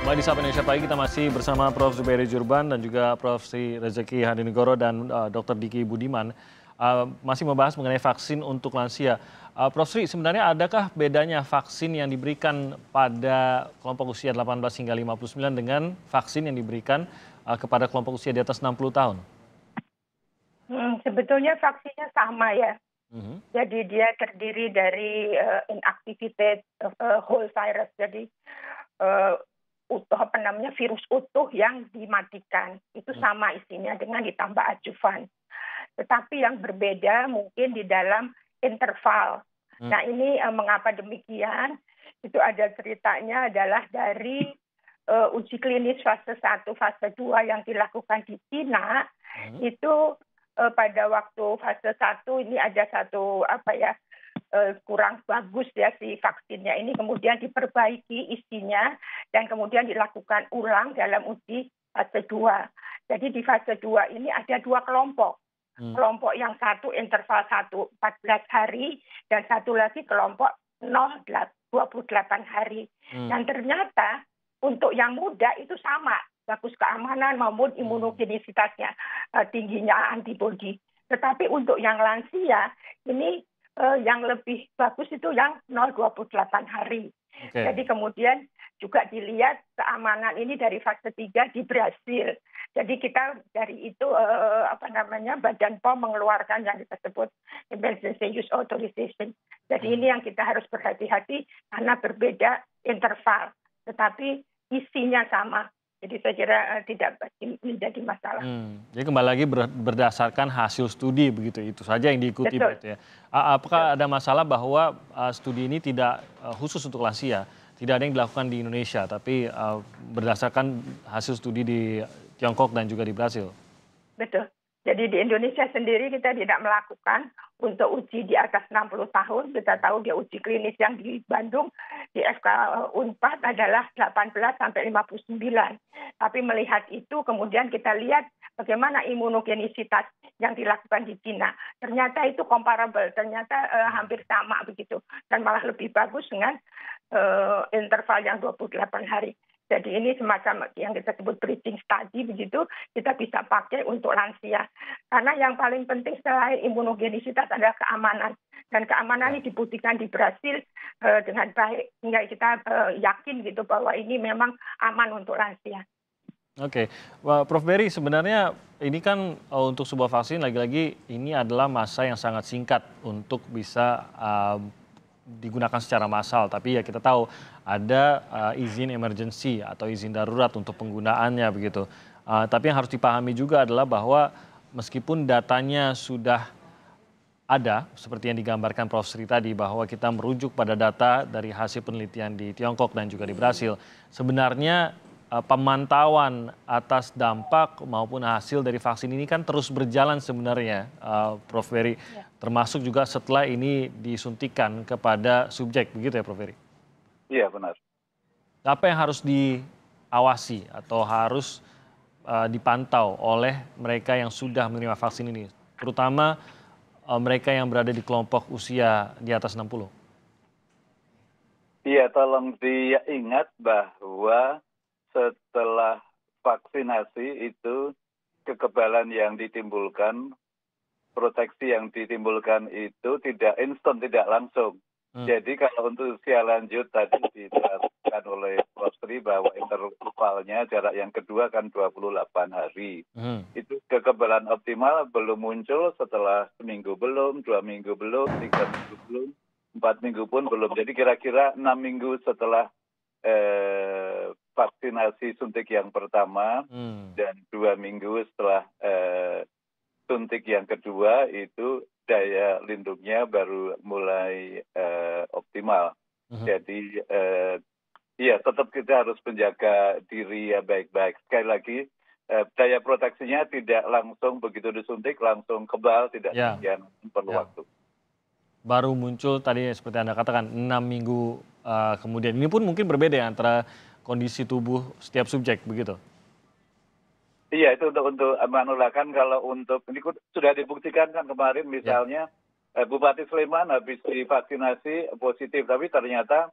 Kembali di Sapa Indonesia Pagi, kita masih bersama Prof. Zubairi Jurban dan juga Prof. Sri Rezeki Hadinegoro dan Dr. Diki Budiman. Masih membahas mengenai vaksin untuk lansia. Prof. Sri, sebenarnya adakah bedanya vaksin yang diberikan pada kelompok usia 18 hingga 59 dengan vaksin yang diberikan kepada kelompok usia di atas 60 tahun? Sebetulnya vaksinnya sama ya. Mhm. Jadi dia terdiri dari inactivated whole virus. Jadi virus utuh yang dimatikan. Itu sama isinya dengan ditambah adjuvan. Tetapi yang berbeda mungkin di dalam interval. Nah ini mengapa demikian? Itu ada ceritanya adalah dari uji klinis fase 1, fase 2 yang dilakukan di Cina, itu pada waktu fase 1 ini ada satu kurang bagus ya si vaksinnya ini, kemudian diperbaiki isinya dan kemudian dilakukan ulang dalam uji fase 2. Jadi di fase 2 ini ada 2 kelompok. Kelompok yang satu interval 1 14 hari dan satu lagi kelompok 28 hari. Dan ternyata untuk yang muda itu sama, bagus keamanan maupun imunogenisitasnya, tingginya antibodi. Tetapi untuk yang lansia ini yang lebih bagus itu yang 0,28 hari. Okay. Jadi kemudian juga dilihat keamanan ini dari fase 3 di Brasil. Jadi kita dari itu Badan POM mengeluarkan yang disebut Emergency Use Authorization. Jadi ini yang kita harus berhati-hati karena berbeda interval, tetapi isinya sama. Jadi saya kira tidak menjadi masalah. Jadi kembali lagi berdasarkan hasil studi begitu, itu saja yang diikuti. Betul. Begitu ya. Apakah ada masalah bahwa studi ini tidak khusus untuk lansia, tidak ada yang dilakukan di Indonesia, tapi berdasarkan hasil studi di Tiongkok dan juga di Brasil? Betul. Jadi di Indonesia sendiri kita tidak melakukan untuk uji di atas 60 tahun. Kita tahu dia uji klinis yang di Bandung, di FK Unpad adalah 18 sampai 59. Tapi melihat itu kemudian kita lihat bagaimana imunogenisitas yang dilakukan di Cina. Ternyata itu comparable, ternyata hampir sama begitu. Dan malah lebih bagus dengan interval yang 28 hari. Jadi ini semacam yang kita sebut bridging study begitu, kita bisa pakai untuk lansia. Karena yang paling penting selain imunogenisitas adalah keamanan. Dan keamanan ini dibuktikan di Brasil dengan baik. Sehingga kita yakin gitu bahwa ini memang aman untuk lansia. Oke, Prof. Berry, sebenarnya ini kan untuk sebuah vaksin lagi-lagi ini adalah masa yang sangat singkat untuk bisa digunakan secara massal, tapi ya kita tahu ada izin emergency atau izin darurat untuk penggunaannya begitu. Tapi yang harus dipahami juga adalah bahwa meskipun datanya sudah ada seperti yang digambarkan Prof. Sri tadi, bahwa kita merujuk pada data dari hasil penelitian di Tiongkok dan juga di Brasil, sebenarnya pemantauan atas dampak maupun hasil dari vaksin ini kan terus berjalan sebenarnya, Prof. Berry, termasuk juga setelah ini disuntikan kepada subjek, begitu ya Prof. Berry? Iya, benar. Apa yang harus diawasi atau harus dipantau oleh mereka yang sudah menerima vaksin ini, terutama mereka yang berada di kelompok usia di atas 60? Iya, tolong diingat bahwa setelah vaksinasi itu kekebalan yang ditimbulkan, proteksi yang ditimbulkan itu tidak instan, tidak langsung. Jadi kalau untuk usia lanjut tadi dijelaskan oleh Prof. Sri bahwa intervalnya jarak yang kedua kan 28 hari. Itu kekebalan optimal belum muncul setelah seminggu belum, 2 minggu belum, 3 minggu belum, 4 minggu pun belum. Jadi kira-kira 6 minggu setelah vaksinasi suntik yang pertama dan 2 minggu setelah suntik yang kedua itu daya lindungnya baru mulai optimal. Jadi ya tetap kita harus menjaga diri ya baik-baik. Sekali lagi daya proteksinya tidak langsung begitu disuntik langsung kebal, tidak demikian, perlu waktu. Baru muncul tadi seperti Anda katakan 6 minggu kemudian. Ini pun mungkin berbeda ya antara kondisi tubuh setiap subjek begitu. Iya, itu untuk menulakan. Kalau untuk ini sudah dibuktikan kan kemarin misalnya Bupati Sleman habis divaksinasi positif, tapi ternyata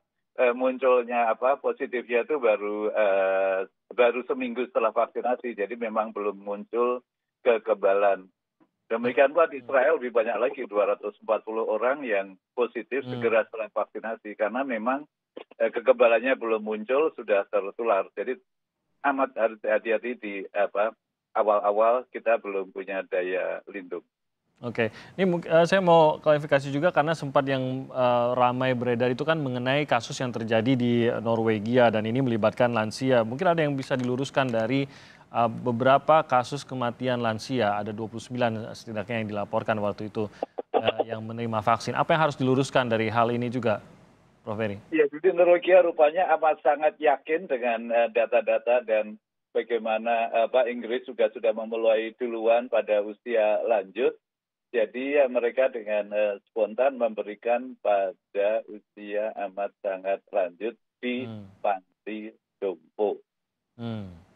munculnya positifnya itu baru seminggu setelah vaksinasi, jadi memang belum muncul kekebalan. Demikian pula di Israel lebih banyak lagi 240 orang yang positif segera setelah vaksinasi karena memang kekebalannya belum muncul sudah tertular. Jadi amat harus hati-hati di awal-awal kita belum punya daya lindung. Oke, ini saya mau klarifikasi juga karena sempat yang ramai beredar itu kan mengenai kasus yang terjadi di Norwegia dan ini melibatkan lansia. Mungkin ada yang bisa diluruskan dari beberapa kasus kematian lansia, ada 29 setidaknya yang dilaporkan waktu itu yang menerima vaksin. Apa yang harus diluruskan dari hal ini juga, Prof. Ferry? Ya, jadi Norwegia rupanya amat sangat yakin dengan data-data dan bagaimana Inggris juga sudah memulai duluan pada usia lanjut. Jadi mereka dengan spontan memberikan pada usia amat sangat lanjut di panti jompo.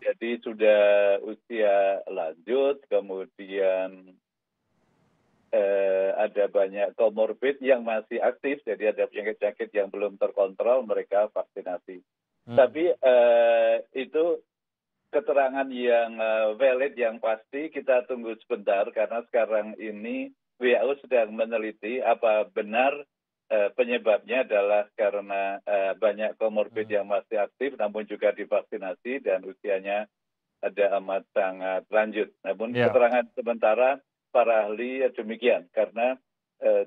Jadi sudah usia lanjut, kemudian ada banyak komorbid yang masih aktif, jadi ada penyakit-penyakit yang belum terkontrol, mereka vaksinasi. Tapi itu keterangan yang valid, yang pasti kita tunggu sebentar karena sekarang ini WHO sedang meneliti apa benar penyebabnya adalah karena banyak komorbid yang masih aktif namun juga divaksinasi dan usianya ada amat sangat lanjut. Namun keterangan sementara para ahli demikian karena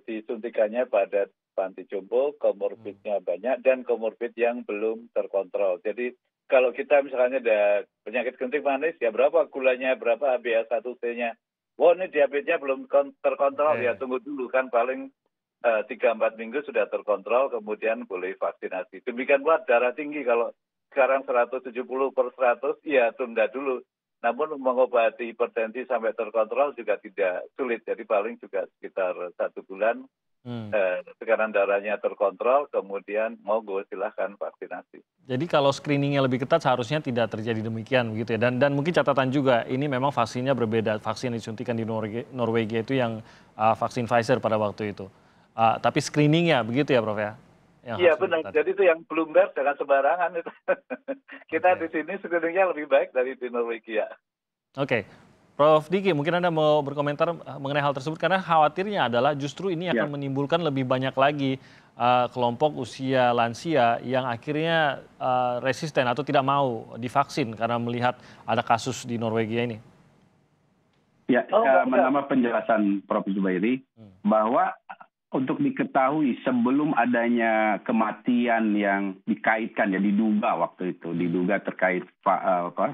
disuntikannya pada panti jompo, komorbidnya banyak dan komorbid yang belum terkontrol. Jadi kalau kita misalnya ada penyakit kencing manis, ya berapa gulanya, berapa HbA1c-nya. Wah, ini diabetesnya belum terkontrol, ya tunggu dulu kan paling 3-4 minggu sudah terkontrol, kemudian boleh vaksinasi. Demikian pula darah tinggi, kalau sekarang 170/100, ya tunda dulu. Namun mengobati hipertensi sampai terkontrol juga tidak sulit, jadi paling juga sekitar 1 bulan. Tekanan darahnya terkontrol, kemudian monggo silahkan vaksinasi. Jadi kalau screeningnya lebih ketat seharusnya tidak terjadi demikian begitu ya. Dan mungkin catatan juga ini memang vaksinnya berbeda. Vaksin yang disuntikan di Norwegia itu yang vaksin Pfizer pada waktu itu. Tapi screeningnya begitu ya Prof ya? Iya benar. Jadi itu yang Bloomberg jangan sembarangan itu. Kita di sini screeningnya lebih baik dari di Norwegia. Oke. Prof. Diki, mungkin Anda mau berkomentar mengenai hal tersebut karena khawatirnya adalah justru ini akan menimbulkan lebih banyak lagi kelompok usia lansia yang akhirnya resisten atau tidak mau divaksin karena melihat ada kasus di Norwegia ini. Ya, menambah penjelasan Prof. Zubairi bahwa untuk diketahui sebelum adanya kematian yang dikaitkan, ya diduga waktu itu, diduga terkait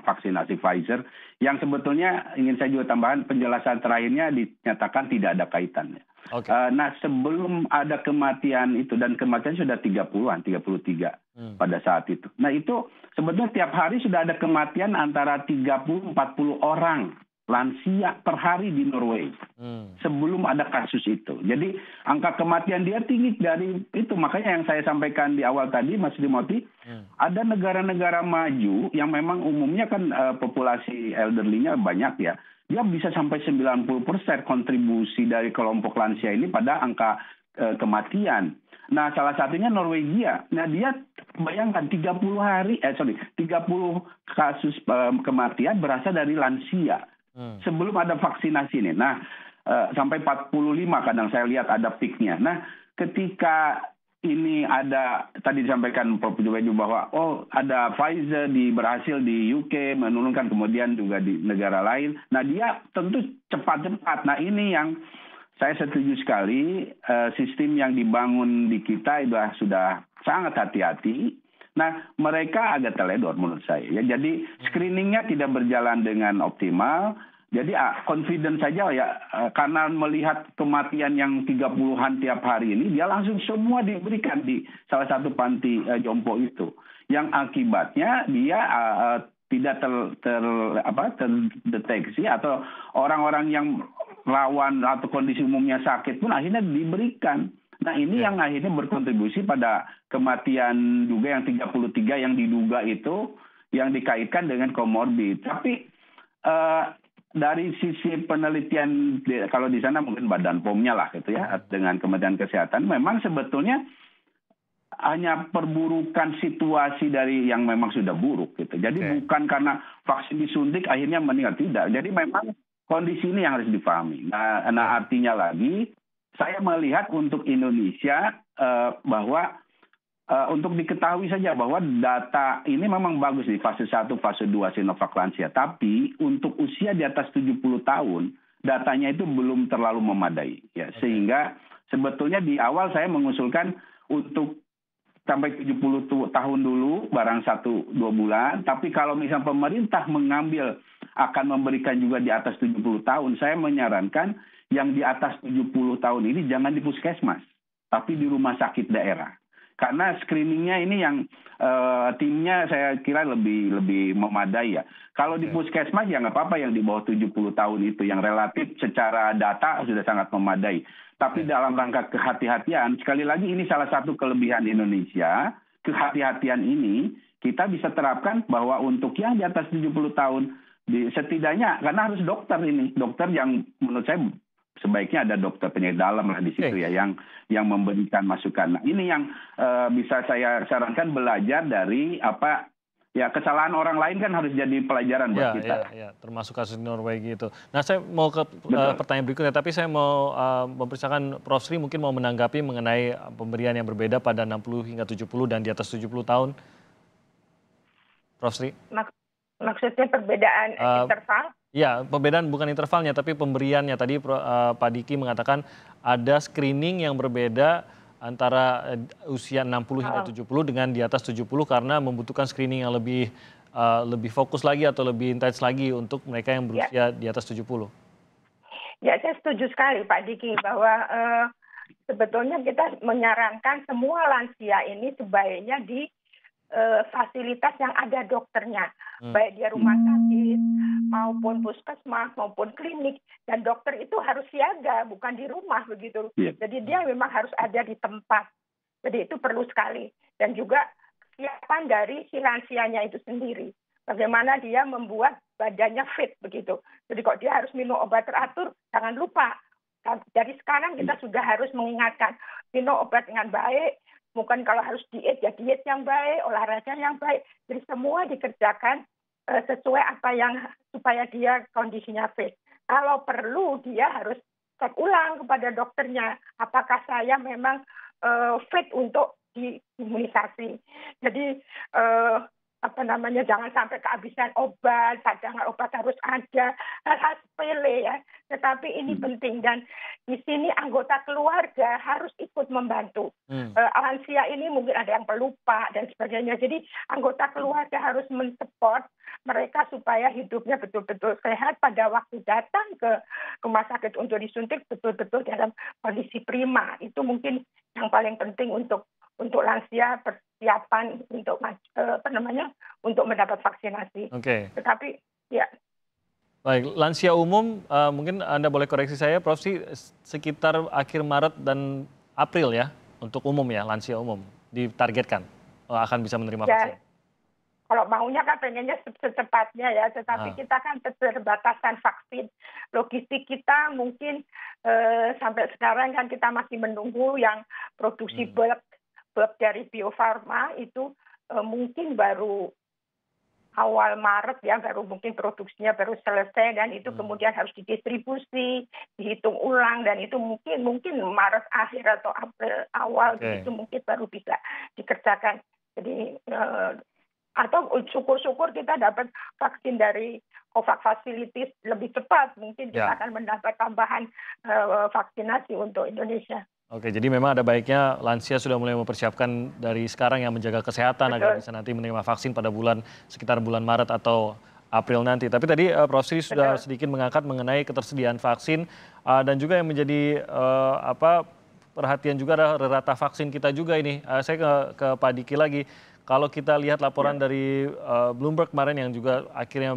vaksinasi Pfizer, yang sebetulnya ingin saya juga tambahkan penjelasan terakhirnya dinyatakan tidak ada kaitannya. Okay. Nah sebelum ada kematian itu, dan kematian sudah 30-an, 33 pada saat itu. Nah itu sebetulnya tiap hari sudah ada kematian antara 30-40 orang lansia per hari di Norway sebelum ada kasus itu. Jadi angka kematian dia tinggi dari itu. Makanya yang saya sampaikan di awal tadi, Mas Dimoti, ada negara-negara maju yang memang umumnya kan populasi elderly-nya banyak ya. Dia bisa sampai 90% kontribusi dari kelompok lansia ini pada angka kematian. Nah, salah satunya Norwegia. Nah, dia bayangkan 30 kasus kematian berasal dari lansia. Sebelum ada vaksinasi ini. Nah, sampai 45 kadang saya lihat ada peaknya. Nah, ketika ini ada, tadi disampaikan Prof. Zubairi bahwa ada Pfizer berhasil di UK menurunkan, kemudian juga di negara lain. Nah, dia tentu cepat-cepat. Nah, ini yang saya setuju sekali, sistem yang dibangun di kita sudah sangat hati-hati. Nah, mereka agak teledor menurut saya. Ya, jadi screeningnya tidak berjalan dengan optimal. Jadi confident saja ya, karena melihat kematian yang 30-an tiap hari ini, dia langsung semua diberikan di salah satu panti jompo itu. Yang akibatnya dia tidak terdeteksi, atau orang-orang yang rawan atau kondisi umumnya sakit pun akhirnya diberikan. Nah, ini yang akhirnya berkontribusi pada kematian juga yang 33 yang diduga itu yang dikaitkan dengan komorbid. Tapi dari sisi penelitian, kalau di sana mungkin Badan POM-nya lah gitu ya, dengan Kementerian Kesehatan, memang sebetulnya hanya perburukan situasi dari yang memang sudah buruk gitu. Jadi bukan karena vaksin disuntik akhirnya meninggal, tidak. Jadi memang kondisi ini yang harus dipahami. Nah artinya lagi saya melihat untuk Indonesia bahwa untuk diketahui saja bahwa data ini memang bagus di fase 1, fase 2 Sinovac lansia. Tapi untuk usia di atas 70 tahun, datanya itu belum terlalu memadai. Ya. Sehingga sebetulnya di awal saya mengusulkan untuk sampai 70 tahun dulu, barang 1-2 bulan. Tapi kalau misalnya pemerintah mengambil akan memberikan juga di atas 70 tahun, saya menyarankan yang di atas 70 tahun ini jangan di puskesmas, tapi di rumah sakit daerah. Karena screeningnya ini yang timnya saya kira lebih memadai ya. Kalau di puskesmas ya nggak apa-apa yang di bawah 70 tahun itu, yang relatif secara data sudah sangat memadai. Tapi dalam rangka kehati-hatian, sekali lagi ini salah satu kelebihan Indonesia, kehati-hatian ini kita bisa terapkan bahwa untuk yang di atas 70 tahun, setidaknya karena harus dokter ini, dokter yang menurut saya sebaiknya ada dokter penyakit dalam lah di situ ya, yang memberikan masukan. Nah ini yang bisa saya sarankan, belajar dari kesalahan orang lain kan harus jadi pelajaran buat kita. Ya, termasuk kasus di Norwegia itu. Nah saya mau ke pertanyaan berikutnya, tapi saya mau mempersilakan Prof. Sri mungkin mau menanggapi mengenai pemberian yang berbeda pada 60 hingga 70 dan di atas 70 tahun. Prof. Sri? Maksudnya perbedaan interval? Ya, perbedaan bukan intervalnya, tapi pemberiannya. Tadi Pak Diki mengatakan ada screening yang berbeda antara usia 60 hingga 70 dengan di atas 70 karena membutuhkan screening yang lebih fokus lagi atau lebih intens lagi untuk mereka yang berusia di atas 70. Ya, saya setuju sekali Pak Diki bahwa sebetulnya kita menyarankan semua lansia ini sebaiknya di fasilitas yang ada dokternya, baik dia rumah sakit maupun puskesmas maupun klinik, dan dokter itu harus siaga, bukan di rumah begitu. Jadi dia memang harus ada di tempat. Jadi itu perlu sekali, dan juga kesiapan dari si lansianya itu sendiri. Bagaimana dia membuat badannya fit begitu. Jadi kok dia harus minum obat teratur, jangan lupa. Dari sekarang kita sudah harus mengingatkan minum obat dengan baik. Mungkin kalau harus diet, ya diet yang baik, olahraga yang baik. Jadi semua dikerjakan sesuai apa yang supaya dia kondisinya fit. Kalau perlu dia harus cek ulang kepada dokternya. Apakah saya memang fit untuk diimunisasi. Jadi jangan sampai kehabisan obat, cadangan obat harus ada, hal-hal sepele ya. Tetapi ini penting, dan di sini anggota keluarga harus ikut membantu. Lansia ini mungkin ada yang pelupa dan sebagainya. Jadi anggota keluarga harus mensupport mereka supaya hidupnya betul-betul sehat pada waktu datang ke rumah sakit untuk disuntik betul-betul dalam kondisi prima. Itu mungkin yang paling penting untuk lansia, persiapan untuk untuk mendapat vaksinasi. Tetapi ya. Baik, lansia umum mungkin Anda boleh koreksi saya, Prof. Sri, sekitar akhir Maret dan April ya untuk umum ya, lansia umum ditargetkan akan bisa menerima vaksin. Kalau maunya kan pengennya secepatnya ya, tetapi kita kan keterbatasan vaksin. Logistik kita mungkin sampai sekarang kan kita masih menunggu yang produksi bulk dari Bio Farma itu mungkin baru awal Maret ya, baru mungkin produksinya baru selesai, dan itu kemudian harus didistribusi, dihitung ulang, dan itu mungkin Maret akhir atau April awal itu mungkin baru bisa dikerjakan. Jadi atau syukur-syukur kita dapat vaksin dari COVAX Facilities lebih cepat, mungkin kita akan mendapat tambahan vaksinasi untuk Indonesia. Oke, jadi memang ada baiknya lansia sudah mulai mempersiapkan dari sekarang yang menjaga kesehatan agar bisa nanti menerima vaksin pada sekitar bulan Maret atau April nanti. Tapi tadi Prof. Sri sudah sedikit mengangkat mengenai ketersediaan vaksin dan juga yang menjadi perhatian juga adalah rata vaksin kita juga ini. Saya ke Pak Diki lagi. Kalau kita lihat laporan dari Bloomberg kemarin yang juga akhirnya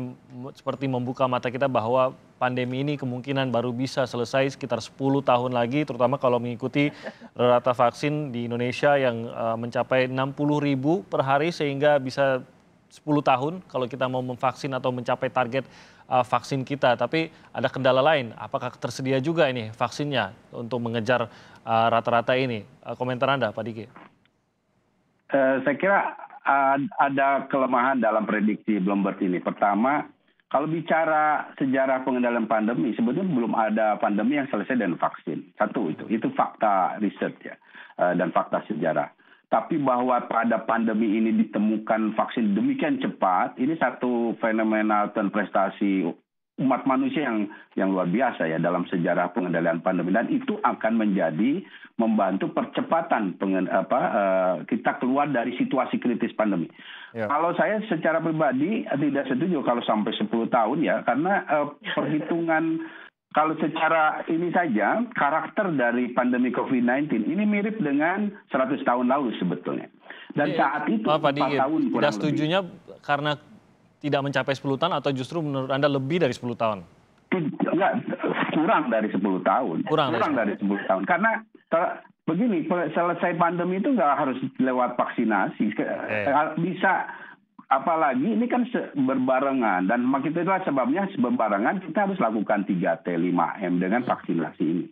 seperti membuka mata kita bahwa pandemi ini kemungkinan baru bisa selesai sekitar 10 tahun lagi, terutama kalau mengikuti rata vaksin di Indonesia yang mencapai 60.000 per hari, sehingga bisa 10 tahun kalau kita mau memvaksin atau mencapai target vaksin kita. Tapi ada kendala lain, apakah tersedia juga ini vaksinnya untuk mengejar rata-rata ini? Komentar Anda, Pak Diki. Saya kira ada kelemahan dalam prediksi Bloomberg ini. Pertama, kalau bicara sejarah pengendalian pandemi, sebetulnya belum ada pandemi yang selesai dengan vaksin. Satu itu fakta riset ya, dan fakta sejarah. Tapi bahwa pada pandemi ini ditemukan vaksin demikian cepat, ini satu fenomena dan prestasi umat manusia yang luar biasa ya dalam sejarah pengendalian pandemi, dan itu akan menjadi membantu percepatan kita keluar dari situasi kritis pandemi. Ya. Kalau saya secara pribadi tidak setuju kalau sampai 10 tahun ya, karena perhitungan kalau secara ini saja, karakter dari pandemi COVID-19 ini mirip dengan 100 tahun lalu sebetulnya. Dan saat itu 4 tahun kurang tidak setujunya lebih. Karena tidak mencapai 10 tahun atau justru menurut Anda lebih dari 10 tahun? Enggak, kurang dari 10 tahun. Kurang dari 10 tahun. Karena begini, selesai pandemi itu nggak harus lewat vaksinasi. Bisa. Apalagi ini kan berbarengan, dan itulah sebabnya berbarengan kita harus lakukan 3T 5M dengan vaksinasi ini.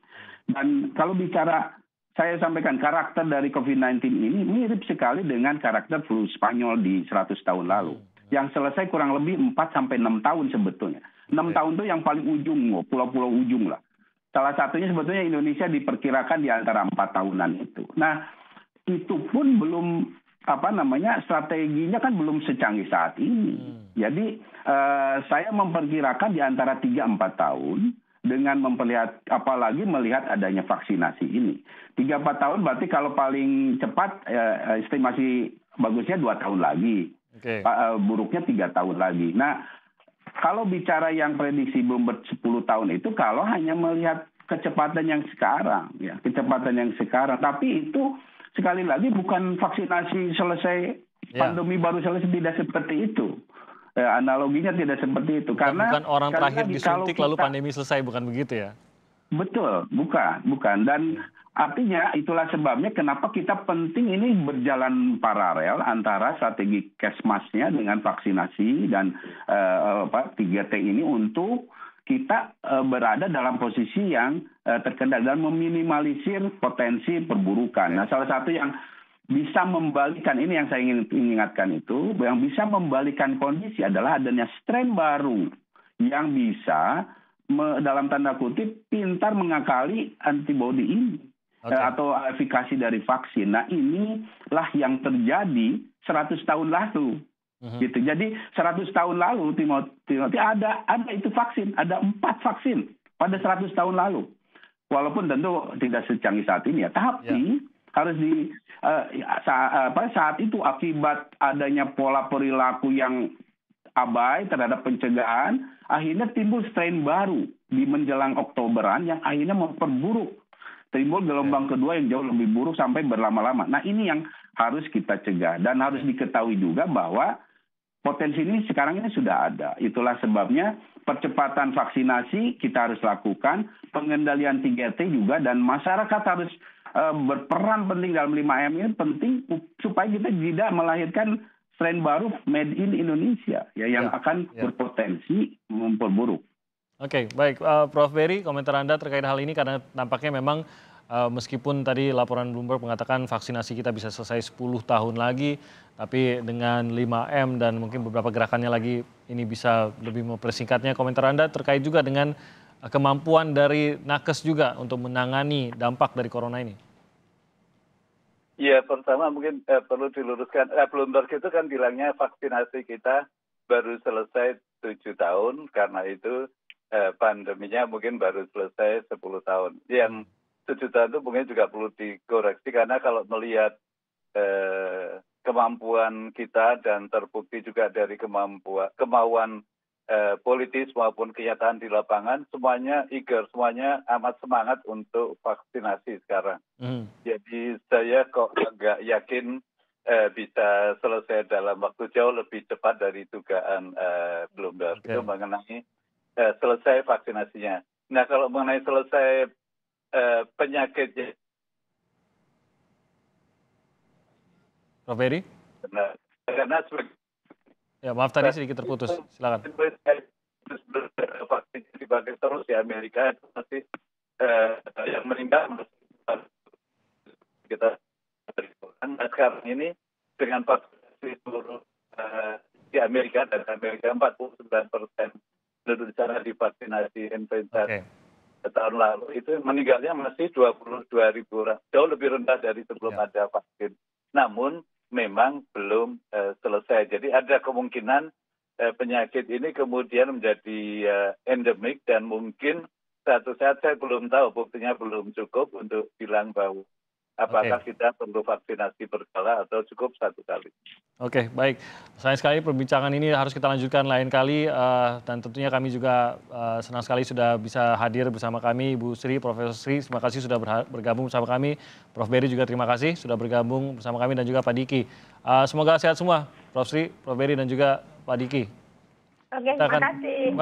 Dan kalau bicara, saya sampaikan karakter dari COVID-19 ini mirip sekali dengan karakter flu Spanyol di 100 tahun lalu. Yang selesai kurang lebih 4-6 tahun sebetulnya. 6 tahun itu yang paling ujung, pulau-pulau ujung lah. Salah satunya sebetulnya Indonesia diperkirakan di antara 4 tahunan itu. Nah, itu pun belum strateginya kan belum secanggih saat ini. Jadi saya memperkirakan di antara 3-4 tahun dengan apalagi melihat adanya vaksinasi ini. 3-4 tahun berarti kalau paling cepat estimasi bagusnya 2 tahun lagi. Buruknya 3 tahun lagi. Nah, kalau bicara yang prediksi Bloomberg 10 tahun itu kalau hanya melihat kecepatan yang sekarang, ya, tapi itu sekali lagi bukan vaksinasi selesai pandemi baru selesai, tidak seperti itu. Analoginya tidak seperti itu. Karena bukan orang terakhir disuntik lalu pandemi selesai, bukan begitu ya? Betul, bukan. Dan artinya itulah sebabnya kenapa kita penting ini berjalan paralel antara strategi Kesmasnya dengan vaksinasi dan 3T ini untuk kita berada dalam posisi yang terkendali dan meminimalisir potensi perburukan. Nah, salah satu yang bisa membalikan, ini yang saya ingin ingatkan itu, yang bisa membalikan kondisi adalah adanya strain baru yang bisa dalam tanda kutip pintar mengakali antibodi ini atau efikasi dari vaksin. Nah, inilah yang terjadi 100 tahun lalu. Gitu. Jadi 100 tahun lalu Timothy ada itu vaksin, ada 4 vaksin pada 100 tahun lalu. Walaupun tentu tidak secanggih saat ini ya, tapi harus saat itu akibat adanya pola perilaku yang abai terhadap pencegahan, akhirnya timbul strain baru di menjelang Oktoberan yang akhirnya memperburuk. Timbul gelombang kedua yang jauh lebih buruk sampai berlama-lama. Nah, ini yang harus kita cegah, dan harus diketahui juga bahwa potensi ini sekarang ini sudah ada. Itulah sebabnya percepatan vaksinasi kita harus lakukan, pengendalian 3T juga, dan masyarakat harus berperan penting dalam 5M ini penting supaya kita tidak melahirkan strain baru made in Indonesia yang akan berpotensi memperburuk. Oke, baik. Prof. Berry, komentar Anda terkait hal ini, karena nampaknya memang meskipun tadi laporan Bloomberg mengatakan vaksinasi kita bisa selesai 10 tahun lagi, tapi dengan 5M dan mungkin beberapa gerakannya lagi ini bisa lebih mempersingkatnya. Komentar Anda terkait juga dengan kemampuan dari nakes juga untuk menangani dampak dari corona ini. Ya, pertama mungkin perlu diluruskan, Bloomberg itu kan bilangnya vaksinasi kita baru selesai 7 tahun, karena itu pandeminya mungkin baru selesai 10 tahun. Yang 7 tahun itu mungkin juga perlu dikoreksi, karena kalau melihat kemampuan kita dan terbukti juga dari kemauan politis maupun kenyataan di lapangan, semuanya eager, semuanya amat semangat untuk vaksinasi sekarang. Jadi saya kok agak yakin bisa selesai dalam waktu jauh lebih cepat dari dugaan Bloomberg itu mengenai selesai vaksinasinya. Nah, kalau mengenai selesai penyakitnya, Prof. Berry? Karena ya, maaf tadi sedikit terputus. Silakan. Vaksin dipakai terus di Amerika itu masih yang meninggal kita sekarang ini dengan vaksinasi seluruh di Amerika, dan Amerika 49% penduduk di sana divaksinasi influenza tahun lalu, itu meninggalnya masih 22.000 orang, jauh lebih rendah dari sebelum ada vaksin. Namun memang belum selesai. Jadi ada kemungkinan penyakit ini kemudian menjadi endemik, dan mungkin satu saat, saya belum tahu, buktinya belum cukup untuk bilang bahwa apakah kita perlu vaksinasi berkala atau cukup satu kali. Oke, baik. Sayang sekali perbincangan ini harus kita lanjutkan lain kali, dan tentunya kami juga senang sekali sudah bisa hadir bersama kami, Bu Sri, Profesor Sri, terima kasih sudah bergabung bersama kami. Prof. Berry juga terima kasih sudah bergabung bersama kami, dan juga Pak Diki. Semoga sehat semua, Prof. Sri, Prof. Berry, dan juga Pak Diki. Oke, terima kasih.